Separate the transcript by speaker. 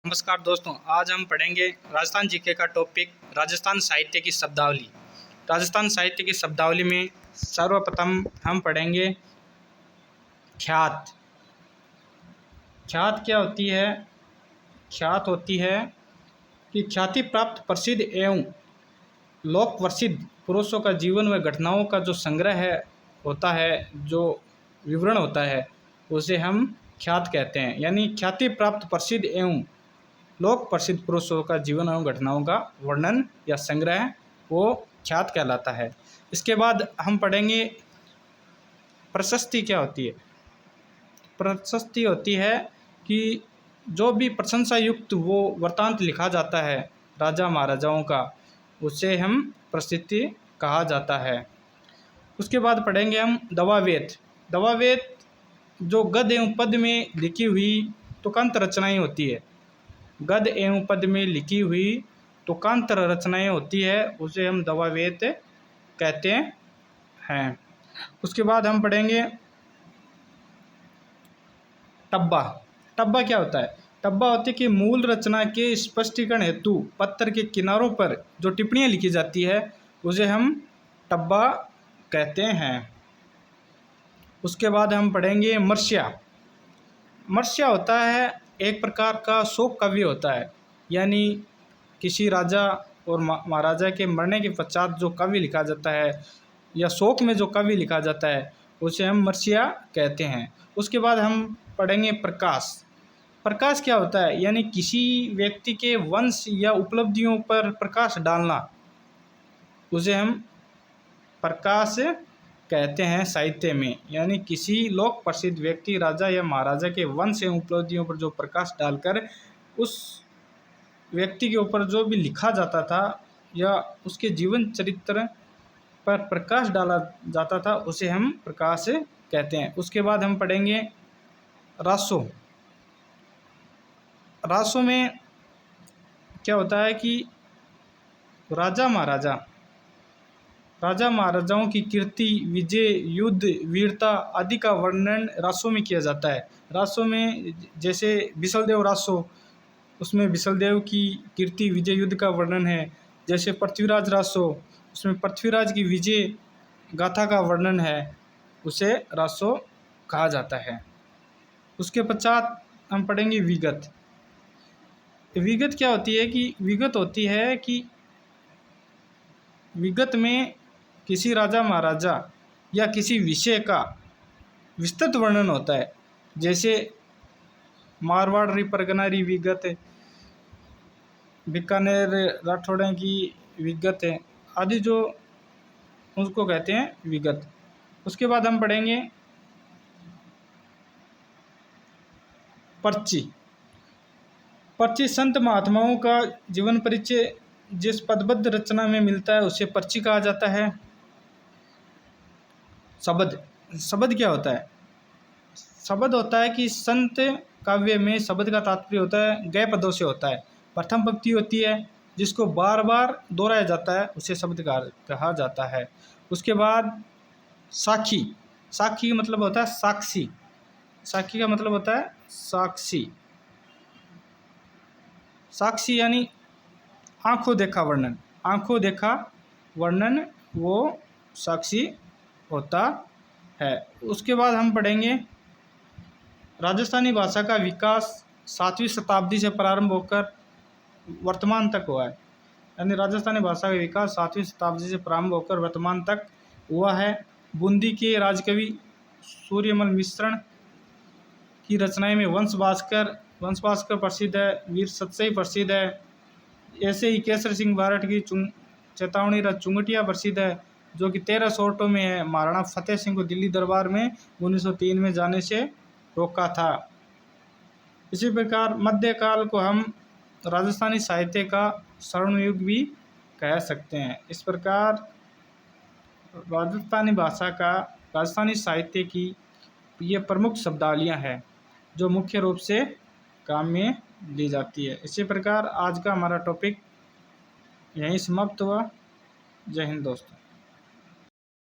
Speaker 1: नमस्कार दोस्तों, आज हम पढ़ेंगे राजस्थान जीके का टॉपिक राजस्थान साहित्य की शब्दावली। राजस्थान साहित्य की शब्दावली में सर्वप्रथम हम पढ़ेंगे ख्यात। ख्यात क्या होती है? ख्यात होती है कि ख्याति प्राप्त प्रसिद्ध एवं लोक प्रसिद्ध पुरुषों का जीवन व घटनाओं का जो संग्रह है होता है, जो विवरण होता है, उसे हम ख्यात कहते हैं। यानी ख्याति प्राप्त प्रसिद्ध एवं लोक प्रसिद्ध पुरुषों का जीवन एवं घटनाओं का वर्णन या संग्रह, वो ख्यात कहलाता है। इसके बाद हम पढ़ेंगे प्रशस्ति क्या होती है। प्रशस्ति होती है कि जो भी प्रशंसा युक्त वो वृत्तांत लिखा जाता है राजा महाराजाओं का, उसे हम प्रशस्ति कहा जाता है। उसके बाद पढ़ेंगे हम दवावेद। दवावेद जो गद्य एवं पद में लिखी हुई तुकांत रचनाएं होती है, गद्य एवं पद में लिखी हुई तुकांतर रचनाएं होती है, उसे हम दवावेद कहते हैं। उसके बाद हम पढ़ेंगे टब्बा। टब्बा क्या होता है? टब्बा होती है कि मूल रचना के स्पष्टीकरण हेतु पत्र के किनारों पर जो टिप्पणियां लिखी जाती है, उसे हम टब्बा कहते हैं। उसके बाद हम पढ़ेंगे मर्स्या। मर्स्या होता है एक प्रकार का शोक काव्य होता है, यानी किसी राजा और महाराजा के मरने के पश्चात जो काव्य लिखा जाता है या शोक में जो काव्य लिखा जाता है, उसे हम मर्स्या कहते हैं। उसके बाद हम पढ़ेंगे प्रकाश। प्रकाश क्या होता है? यानी किसी व्यक्ति के वंश या उपलब्धियों पर प्रकाश डालना, उसे हम प्रकाश कहते हैं साहित्य में। यानी किसी लोक प्रसिद्ध व्यक्ति, राजा या महाराजा के वंश एवं उपलब्धियों पर जो प्रकाश डालकर उस व्यक्ति के ऊपर जो भी लिखा जाता था या उसके जीवन चरित्र पर प्रकाश डाला जाता था, उसे हम प्रकाश कहते हैं। उसके बाद हम पढ़ेंगे रासो। रासो में क्या होता है कि राजा महाराजाओं की कीर्ति, विजय, युद्ध, वीरता आदि का वर्णन रासों में किया जाता है। रासों में जैसे बिसलदेव रासो, उसमें बिसलदेव की कीर्ति, विजय, युद्ध का वर्णन है। जैसे पृथ्वीराज रासो, उसमें पृथ्वीराज की विजय गाथा का वर्णन है, उसे रासो कहा जाता है। उसके पश्चात हम पढ़ेंगे विगत। विगत क्या होती है? कि विगत होती है कि विगत में किसी राजा महाराजा या किसी विषय का विस्तृत वर्णन होता है। जैसे मारवाड़ री परगना री विगत है, बीकानेर राठौड़े की विगत है, आदि जो उसको कहते हैं विगत। उसके बाद हम पढ़ेंगे पर्ची। पर्ची संत महात्माओं का जीवन परिचय जिस पदबद्ध रचना में मिलता है, उसे पर्ची कहा जाता है। शब्द। शब्द क्या होता है? शब्द होता है कि संत काव्य में शब्द का तात्पर्य होता है गए पदों से होता है। प्रथम पंक्ति होती है जिसको बार बार दोहराया जाता है, उसे शब्द कहा जाता है। उसके बाद साखी। साखी का मतलब होता है साक्षी। साखी का मतलब होता है साक्षी। साक्षी यानी आंखों देखा वर्णन। आंखों देखा वर्णन वो साक्षी होता है। उसके बाद हम पढ़ेंगे राजस्थानी भाषा का विकास 7वीं शताब्दी से प्रारंभ होकर वर्तमान तक हुआ है। यानी राजस्थानी भाषा का विकास 7वीं शताब्दी से प्रारंभ होकर वर्तमान तक हुआ है। बूंदी के राजकवि सूर्यमल मिश्रण की रचनाएं में वंश भास्कर प्रसिद्ध है, वीर सतसई प्रसिद्ध है। ऐसे ही केसर सिंह बारठ की चेतावनी र चुंगटिया प्रसिद्ध है, जो कि 13 सोर्टों में है। महाराणा फतेह सिंह को दिल्ली दरबार में 1903 में जाने से रोका था। इसी प्रकार मध्यकाल को हम राजस्थानी साहित्य का स्वर्ण युग भी कह सकते हैं। इस प्रकार राजस्थानी साहित्य की ये प्रमुख शब्दावलियाँ हैं जो मुख्य रूप से काम में ली जाती है। इसी प्रकार आज का हमारा टॉपिक यहीं समाप्त हुआ। जय हिंद दोस्तों।